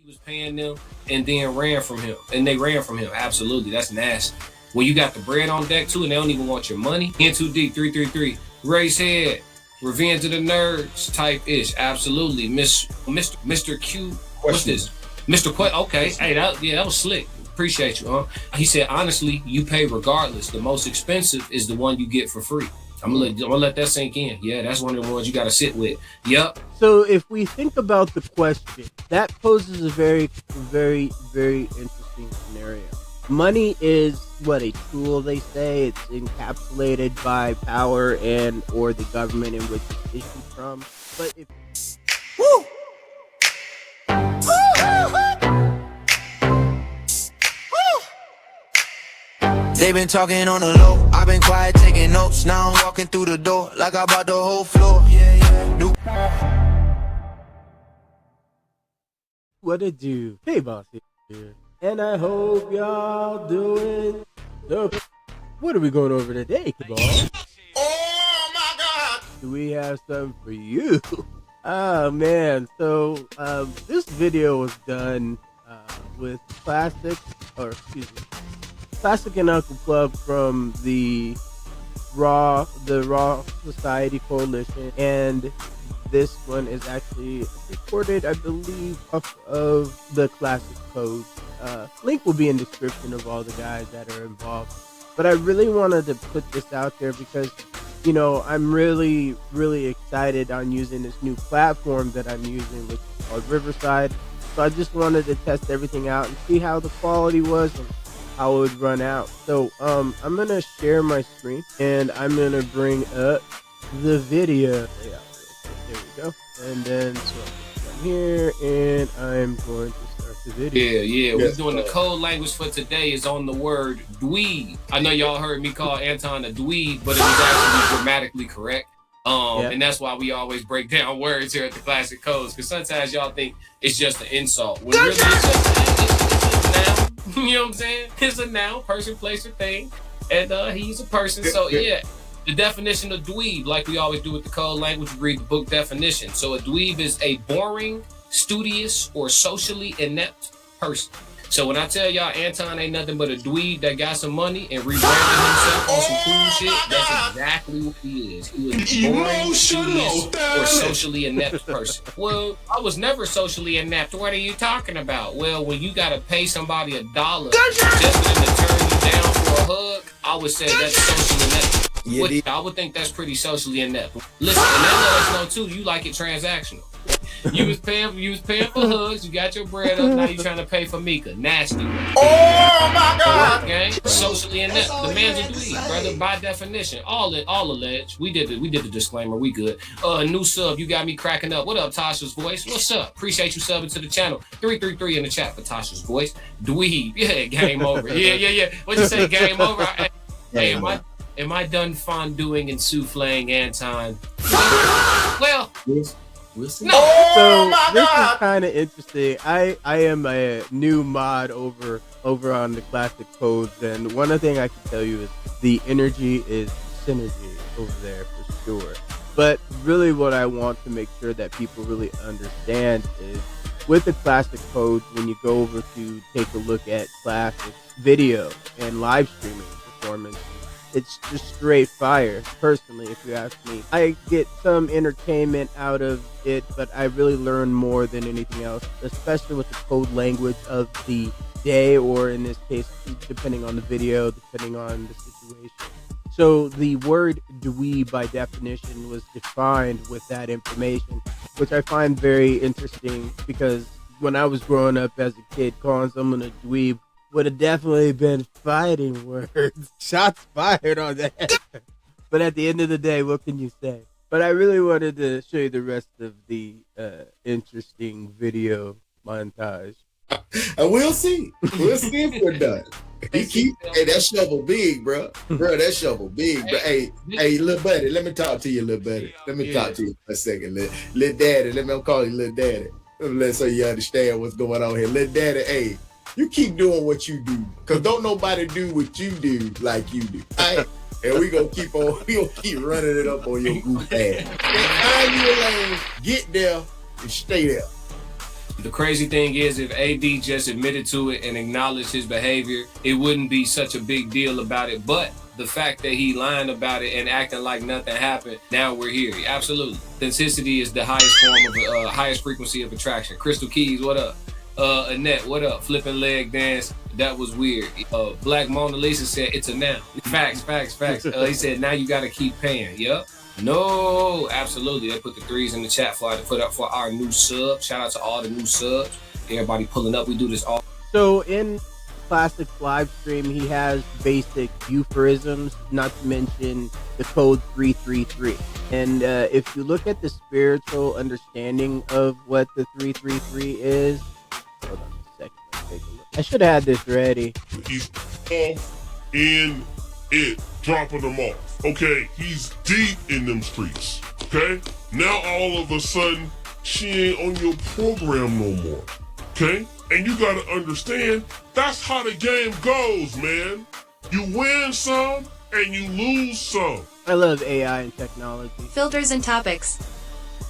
was paying them and then ran from him. And they ran from him. Absolutely. That's nasty. When you got the bread on deck too and they don't even want your money. In too deep, 333. Race head. Revenge of the nerds type ish. Absolutely. Mr. Q. What's this? Mr. Quay. Okay. Hey, that was slick. Appreciate you, huh? He said, honestly, you pay regardless. The most expensive is the one you get for free. I'm gonna let that sink in. Yeah, that's one of the ones you gotta sit with. Yep. So if we think about the question, that poses a very, very, very interesting scenario. Money is what, a tool, they say. It's encapsulated by power and or the government in which it's issued from. But if woo! They been talking on the low, I've been quiet taking notes. Now I'm walking through the door like I bought the whole floor. What it do? Hey, boss here. And I hope y'all doing the... What are we going over today, boss? Oh my God! Do we have something for you? Oh man, so this video was done with Classic and Uncle Club from the Raw Society Coalition, and this one is actually recorded, I believe, off of the Classic Code. Link will be in the description of all the guys that are involved. But I really wanted to put this out there because, you know, I'm really, really excited on using this new platform that I'm using, which is called Riverside. So I just wanted to test everything out and see how the quality was and how it would run out. So I'm gonna share my screen and I'm gonna bring up the video. Yeah, there we go. And then so I'm here and I'm going to start the video. Yeah. We're doing the code language for today is on the word dweeb. I know y'all heard me call Anton a dweeb, but it was actually grammatically correct. And that's why we always break down words here at the Classic Codes, because sometimes y'all think it's just an insult. When really it's a noun. You know what I'm saying? It's a noun, person, place, or thing. And he's a person. So yeah, the definition of dweeb, like we always do with the code language, we read the book definition. So a dweeb is a boring, studious, or socially inept person. So when I tell y'all Anton ain't nothing but a dweeb that got some money and rebranded himself on some cool shit, that's exactly what he is. He was a boring, studious, or socially inept person. Well, I was never socially inept. What are you talking about? Well, when you gotta pay somebody $1 just for them to turn you down for a hug, I would say that's socially inept. I would think that's pretty socially inept. Listen, and that let us know too, you like it transactional. You was paying for hugs, you got your bread up, now you trying to pay for Mika. Nasty. Oh my God! Okay? Socially inept. The man's a dweeb, brother, by definition. All alleged. We did the disclaimer, we good. New sub, you got me cracking up. What up, Tasha's voice? What's up? Appreciate you subbing to the channel. 333 in the chat for Tasha's voice. Dweeb. Yeah, game over. Yeah. What you say, game over? Hey, am I done fondueing and souffling Anton? Well, we'll see. No. So this is kind of interesting. I am a new mod over on the Classic Codes, and one of the things I can tell you is the energy is synergy over there for sure. But really what I want to make sure that people really understand is with the Classic Codes, when you go over to take a look at Classic video and live streaming performance, it's just straight fire, personally, if you ask me. I get some entertainment out of it, but I really learn more than anything else, especially with the code language of the day, or in this case, depending on the video, depending on the situation. So the word dweeb by definition was defined with that information, which I find very interesting because when I was growing up as a kid, calling someone a dweeb would have definitely been fighting words. Shots fired on that. But at the end of the day, what can you say? But I really wanted to show you the rest of the interesting video montage. And we'll see. We'll see if we're done. Hey, that shovel big, bro. That shovel big, bro. Hey, little buddy, let me talk to you, little buddy. Let me talk to you for a second, little daddy. I'm call you little daddy. So you understand what's going on here. Little daddy, hey, you keep doing what you do, because don't nobody do what you do like you do. Right? And we gonna keep running it up on your goof ass. Find you a lane, get there, and stay there. The crazy thing is, if AD just admitted to it and acknowledged his behavior, it wouldn't be such a big deal about it. But the fact that he lying about it and acting like nothing happened, now we're here. Absolutely. Authenticity is the highest form of highest frequency of attraction. Crystal Keys, what up? Annette, what up? Flipping leg dance, that was weird. Black Mona Lisa said it's a noun. Facts. He said now you gotta keep paying. Yep. No, absolutely. They put the 3s in the chat for put up for our new sub. Shout out to all the new subs. Everybody pulling up. We do this all. So in Classic live stream, he has basic euphemisms, not to mention the code 333. And if you look at the spiritual understanding of what the 333 is, hold on a second. Take a look. I should have had this ready. He's off in it, dropping them off. Okay, he's deep in them streets. Okay, now all of a sudden she ain't on your program no more. Okay, and you gotta understand that's how the game goes, man. You win some and you lose some. I love AI and technology. Filters and topics.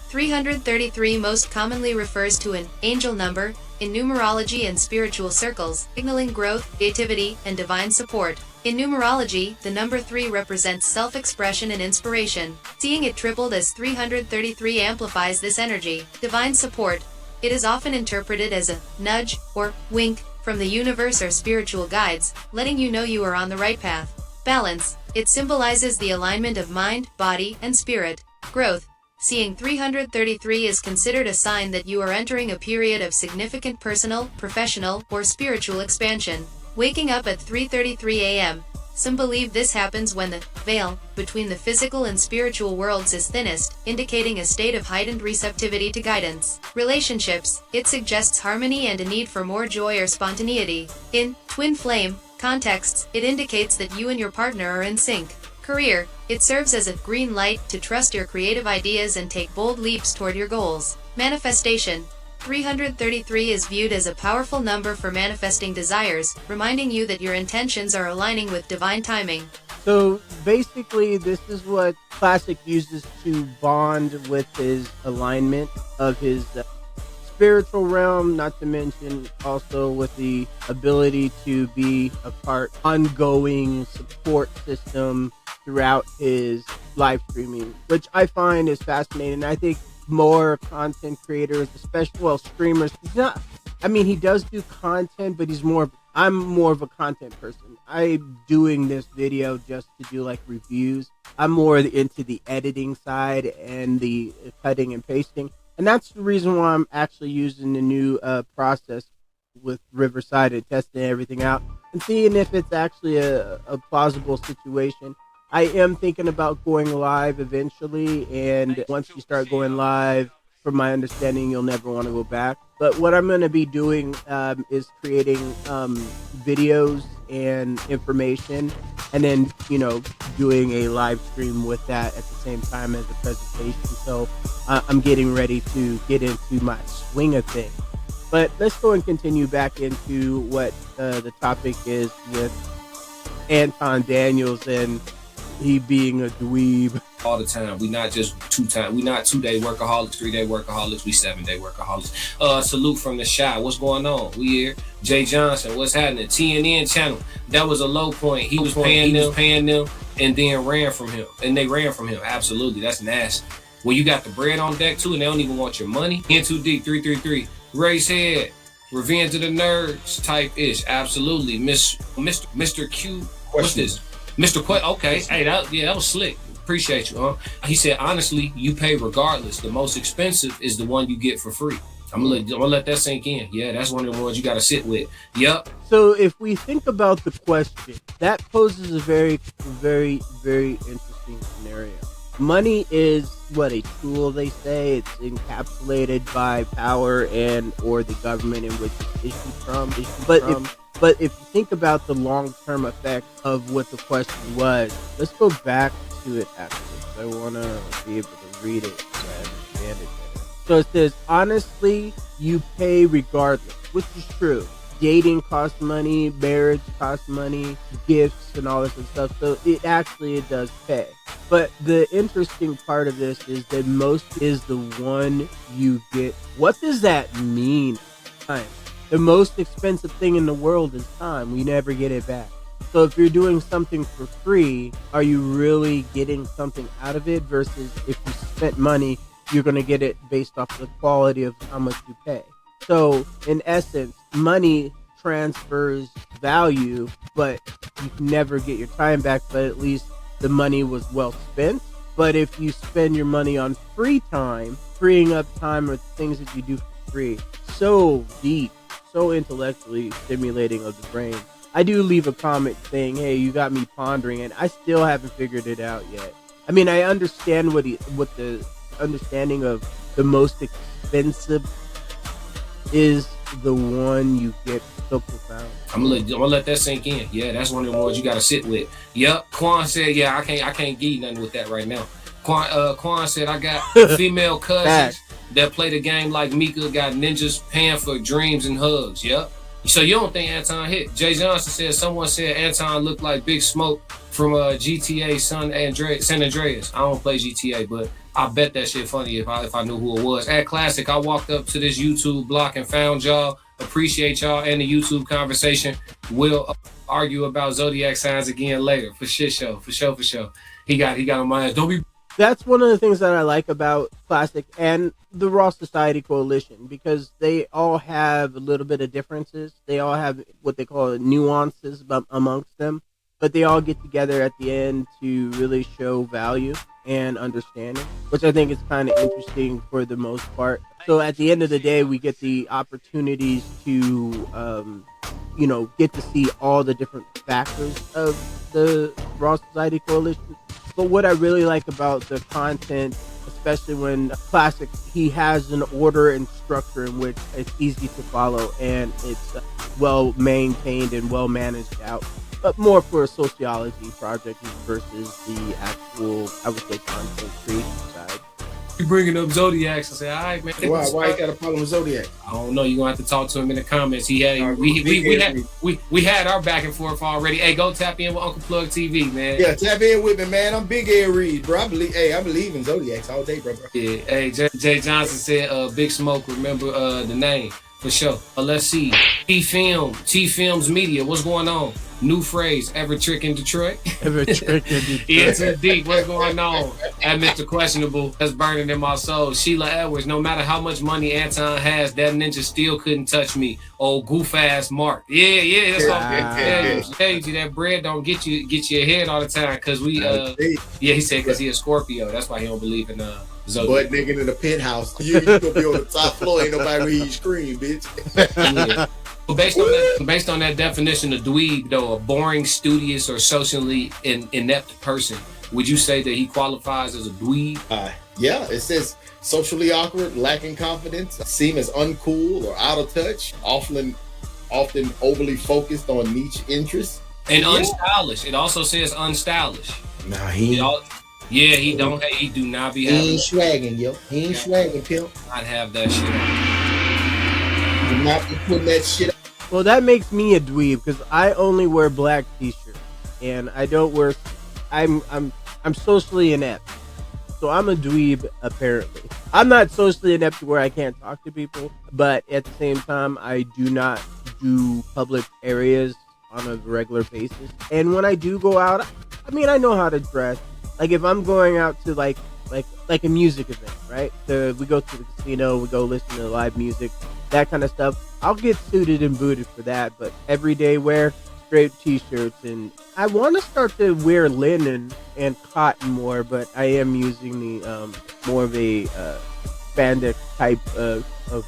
333 most commonly refers to an angel number in numerology and spiritual circles, signaling growth, creativity, and divine support. In numerology, the number 3 represents self-expression and inspiration. Seeing it tripled as 333 amplifies this energy. Divine support. It is often interpreted as a nudge or wink from the universe or spiritual guides, letting you know you are on the right path. Balance. It symbolizes the alignment of mind, body, and spirit. Growth. Seeing 333 is considered a sign that you are entering a period of significant personal, professional, or spiritual expansion. Waking up at 3:33 a.m. Some believe this happens when the veil between the physical and spiritual worlds is thinnest, indicating a state of heightened receptivity to guidance. Relationships. It suggests harmony and a need for more joy or spontaneity. In twin flame contexts, it indicates that you and your partner are in sync. Career. It serves as a green light to trust your creative ideas and take bold leaps toward your goals. Manifestation. 333 is viewed as a powerful number for manifesting desires, reminding you that your intentions are aligning with divine timing. So basically, this is what Classic uses to bond with his alignment of his spiritual realm, not to mention also with the ability to be a part, ongoing support system throughout his live streaming, which I find is fascinating. I think more content creators, especially streamers. He does do content, but I'm more of a content person. I'm doing this video just to do like reviews. I'm more into the editing side and the cutting and pasting. And that's the reason why I'm actually using the new process with Riverside and testing everything out and seeing if it's actually a plausible situation. I am thinking about going live eventually, and once you start going live, from my understanding, you'll never want to go back. But what I'm going to be doing is creating videos and information, and then, doing a live stream with that at the same time as a presentation. So I'm getting ready to get into my swing of things. But let's go and continue back into what the topic is with Anton Daniels and he being a dweeb. All the time. We not just we not 2-day workaholics, 3-day workaholics, we 7-day workaholics. Salute from the Shy. What's going on? We here. Jay Johnson, what's happening? TNN channel. That was a low point. He was paying them, and then ran from him. And they ran from him. Absolutely. That's nasty. When you got the bread on deck too, and they don't even want your money. In too deep, 333. Race head. Revenge of the Nerds type ish. Absolutely. Mr. Q. What's this? Mr. Quay, okay. Hey, that was slick. Appreciate you, He said, honestly, you pay regardless. The most expensive is the one you get for free. I'm gonna let that sink in. Yeah, that's one of the ones you gotta sit with. Yep. So if we think about the question, that poses a very, very, very interesting scenario. Money is a tool, they say. It's encapsulated by power and or the government in which it's issued from. But if you think about the long-term effect of what the question was, let's go back to it after. I want to be able to read it so I understand it better. So it says, honestly, you pay regardless, which is true. Dating costs money, marriage costs money, gifts and all this and stuff. So it does pay. But the interesting part of this is that most is the one you get. What does that mean time. The most expensive thing in the world is time. We never get it back. So if you're doing something for free, are you really getting something out of it? Versus if you spent money, you're going to get it based off the quality of how much you pay. So in essence, money transfers value, but you can never get your time back, but at least the money was well spent. But if you spend your money on free time, freeing up time or things that you do for free, so deep, so intellectually stimulating of the brain. I do leave a comment saying, hey, you got me pondering, and I still haven't figured it out yet. I mean, I understand what the understanding of the most expensive is the one you get so profound. I'm gonna let that sink in. Yeah, that's one of the ones you gotta sit with. Yep. Quan said, yeah, I can't give you nothing with that right now. Quan said, I got female cousins that play the game like Mika, got ninjas paying for dreams and hugs. Yep. So you don't think Anton hit? Jay Johnson said, someone said Anton looked like Big Smoke from GTA San Andreas. I don't play GTA, but I bet that shit funny if I knew who it was. At Classic, I walked up to this YouTube block and found y'all. Appreciate y'all and the YouTube conversation. We'll argue about zodiac signs again later. For shit show. For sure. He got on my ass. Don't be. That's one of the things that I like about Classic and the Raw Society Coalition, because they all have a little bit of differences. They all have what they call nuances amongst them, but they all get together at the end to really show value and understanding, which I think is kind of interesting for the most part. So at the end of the day, we get the opportunities to, get to see all the different factors of the Raw Society Coalition. But what I really like about the content, especially when Classic, he has an order and structure in which it's easy to follow and it's well maintained and well managed out. But more for a sociology project versus the actual, I would say, content creation side. You bringing up Zodiacs and say, all right, man. Why you got a problem with Zodiac? I don't know. You're gonna have to talk to him in the comments. He had we had our back and forth already. Hey, go tap in with Uncle Plug TV, man. Yeah, tap in with me, man. I'm big Aries, bro. I believe in Zodiacs all day, bro. Yeah. Hey, Jay Johnson said, Big Smoke. Remember the name for sure. Let's see. T Films Media. What's going on? New phrase, ever trick in Detroit? Ever trick in Detroit? Yeah, too deep. What's going on? At Mr. Questionable, that's burning in my soul. Sheila Edwards, no matter how much money Anton has, that ninja still couldn't touch me. Oh, goof ass Mark. Yeah, that's all. That bread don't get you ahead all the time, because we he said because he a Scorpio. That's why he don't believe in Zodiac. But nigga in the penthouse. You gonna be on the top floor, ain't nobody gonna hear you scream, bitch. Yeah. Based on that definition of dweeb, though, a boring, studious, or socially inept person, would you say that he qualifies as a dweeb? Yeah, it says socially awkward, lacking confidence, seem as uncool or out of touch, often overly focused on niche interests, and unstylish. It also says unstylish. Nah, he do not be having. He ain't swagging, yo. He ain't swagging, pimp. Not have that shit on. Do not be putting that shit. Well, that makes me a dweeb because I only wear black t-shirts and I don't wear. I'm socially inept, so I'm a dweeb. Apparently, I'm not socially inept to where I can't talk to people, but at the same time, I do not do public areas on a regular basis. And when I do go out, I mean, I know how to dress. Like if I'm going out to like a music event, right? So we go to the casino, we go listen to live music, that kind of stuff. I'll get suited and booted for that, but everyday wear, straight t-shirts, and I want to start to wear linen and cotton more, but I am using the more of a spandex type of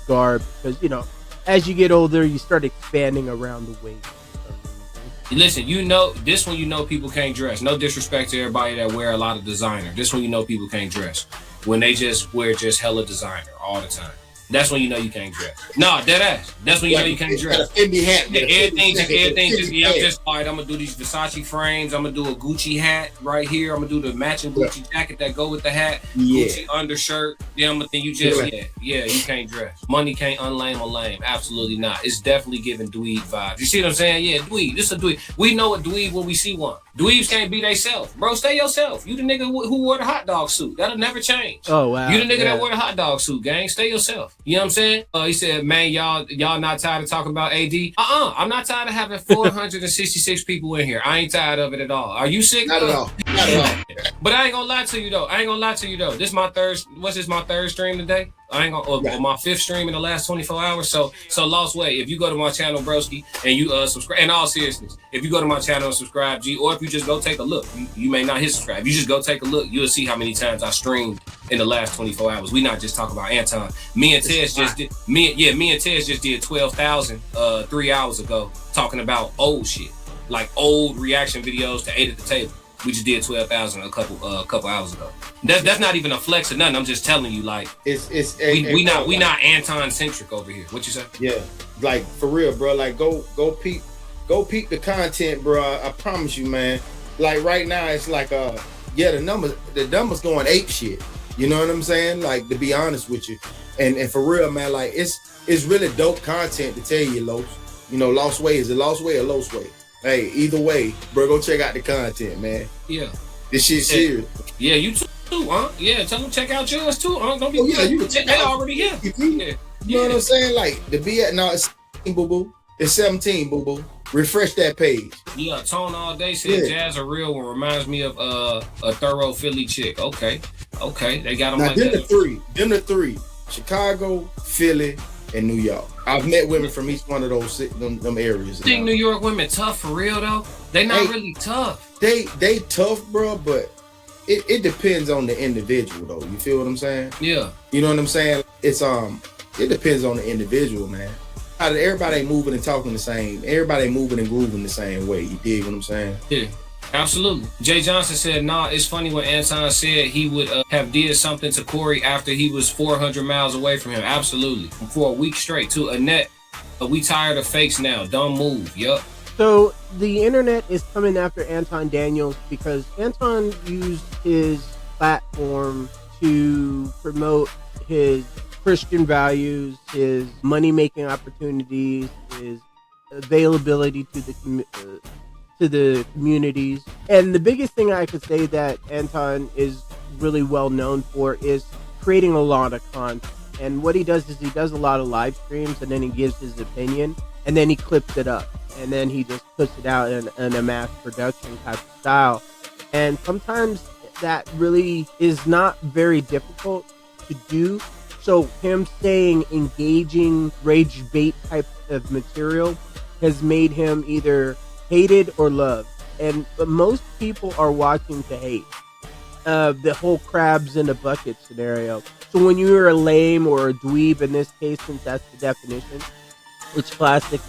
garb because as you get older, you start expanding around the waist. Listen, this one people can't dress. No disrespect to everybody that wear a lot of designer. This one people can't dress. When they just wear just hella designer all the time. That's when you can't dress. No, dead ass. That's when you can't dress. Fendi hat. Everything just all right, I'm gonna do these Versace frames. I'm gonna do a Gucci hat right here. I'm gonna do the matching Gucci jacket that go with the hat. Yeah. Gucci undershirt. Then you just you can't dress. Money can't unlame a lame. Absolutely not. It's definitely giving dweeb vibes. You see what I'm saying? Yeah, dweeb. This is a dweeb. We know a dweeb when we see one. Dweebs can't be theyself. Bro, stay yourself. You the nigga who wore the hot dog suit. That'll never change. Oh, wow. You the nigga that wore the hot dog suit, gang. Stay yourself. You know what I'm saying? He said, man, y'all not tired of talking about AD? I'm not tired of having 466 people in here. I ain't tired of it at all. Are you sick? Not at all. Not at all. But I ain't gonna lie to you though. This my third stream today? I ain't gonna, my fifth stream in the last 24 hours. So Lost Way, if you go to my channel, broski, and you subscribe, in all seriousness, if you go to my channel and subscribe, G, or if you just go take a look, you may not hit subscribe. You just go take a look, you'll see how many times I streamed in the last 24 hours. We not just talking about Anton. Me and Tez just did 12,000 3 hours ago, talking about old shit, like old reaction videos to 8 at the Table. We just did 12,000 a couple hours ago. That's not even a flex or nothing. I'm just telling you, like, we not Anton centric over here. What you say? Yeah, like for real, bro. Like go peep the content, bro. I promise you, man. Like right now, it's like the numbers going ape shit. You know what I'm saying? Like, to be honest with you, and for real, man. Like it's really dope content to tell you, Los. You know, Lost Way, is it Lost Way or Lost Way? Hey, either way, bro, go check out the content, man. Yeah. This shit's serious. Yeah, you too, huh? Yeah, tell them check out yours too, huh? Don't be you can check out already here. You know what I'm saying? Like, the be at now, it's 17, boo-boo. It's 17, boo-boo. Refresh that page. Yeah, Tone all day said Jazz a real one. Reminds me of a thorough Philly chick. Okay. They got them now, like that. Them the three. Chicago, Philly, and New York. I've met women from each one of those them areas. You think New York women tough for real though? They not really tough. They tough, bro, but it depends on the individual though. You feel what I'm saying? Yeah. You know what I'm saying? It's it depends on the individual, man. Everybody ain't moving and talking the same. Everybody ain't moving and grooving the same way. You dig what I'm saying? Yeah. Absolutely. Jay Johnson said, nah, it's funny when Anton said he would have did something to Corey after he was 400 miles away from him. Absolutely. For a week straight. To Annette, we tired of fakes now. Don't move. Yup. So the internet is coming after Anton Daniels because Anton used his platform to promote his Christian values, his money-making opportunities, his availability to the communities. And the biggest thing I could say that Anton is really well known for is creating a lot of content. And what he does is he does a lot of live streams, and then he gives his opinion, and then he clips it up, and then he just puts it out in a mass production type of style. And sometimes that really is not very difficult to do. So him saying engaging rage bait type of material has made him either hated or loved, but most people are watching to hate. The whole crabs in a bucket scenario. So when you're a lame or a dweeb, in this case, since that's the definition, which Classic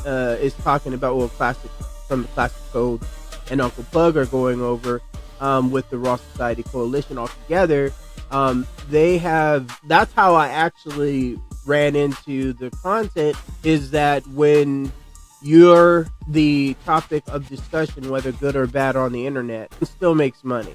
is talking about, well, Classic from the Classic Code and Uncle Plug are going over with the Raw Society Coalition all together. That's how I actually ran into the content, is that when you're the topic of discussion, whether good or bad on the internet, it still makes money.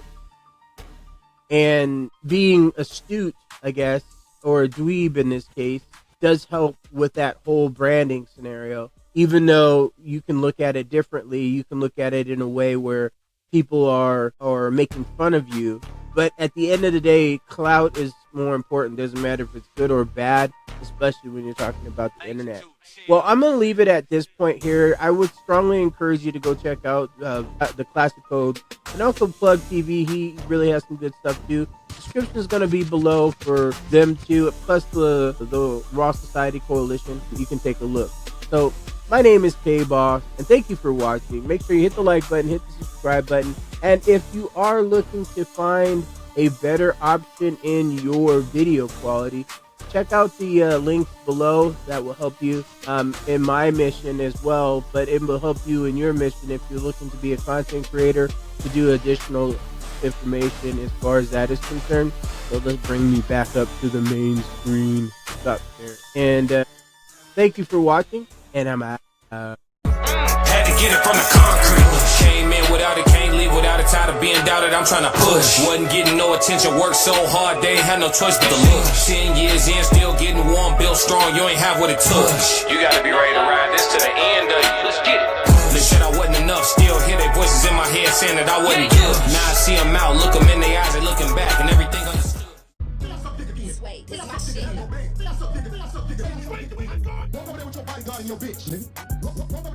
And being astute, I guess, or a dweeb in this case, does help with that whole branding scenario. Even though you can look at it differently, you can look at it in a way where people are making fun of you. But at the end of the day, clout is more important. Doesn't matter if it's good or bad, especially when you're talking about the internet. Well, I'm going to leave it at this point here. I would strongly encourage you to go check out the Classic Code and also Plug TV. He really has some good stuff too. Description is going to be below for them too, plus the Raw Society Coalition. You can take a look. So my name is K-Boss, and thank you for watching. Make sure you hit the like button, hit the subscribe button, and if you are looking to find a better option in your video quality, check out the links below. That will help you in my mission as well, but it will help you in your mission if you're looking to be a content creator, to do additional information as far as that is concerned. So let's bring me back up to the main screen. Stop there. And thank you for watching, and I'm out. Had to get it from the concrete. Came in without it, can't leave without it. Tired of being doubted, I'm trying to push. Wasn't getting no attention, worked so hard, they ain't had no choice but to look. 10 years in, still getting warm, built strong, you ain't have what it took. You gotta be ready to ride this to the end of you. Let's get it. They said I wasn't enough, still hear their voices in my head saying that I wasn't good. Now I see them out, look them in their eyes, they looking back, and everything understood. What's up, nigga? Walk over there with your bodyguard and your bitch, nigga. Walk over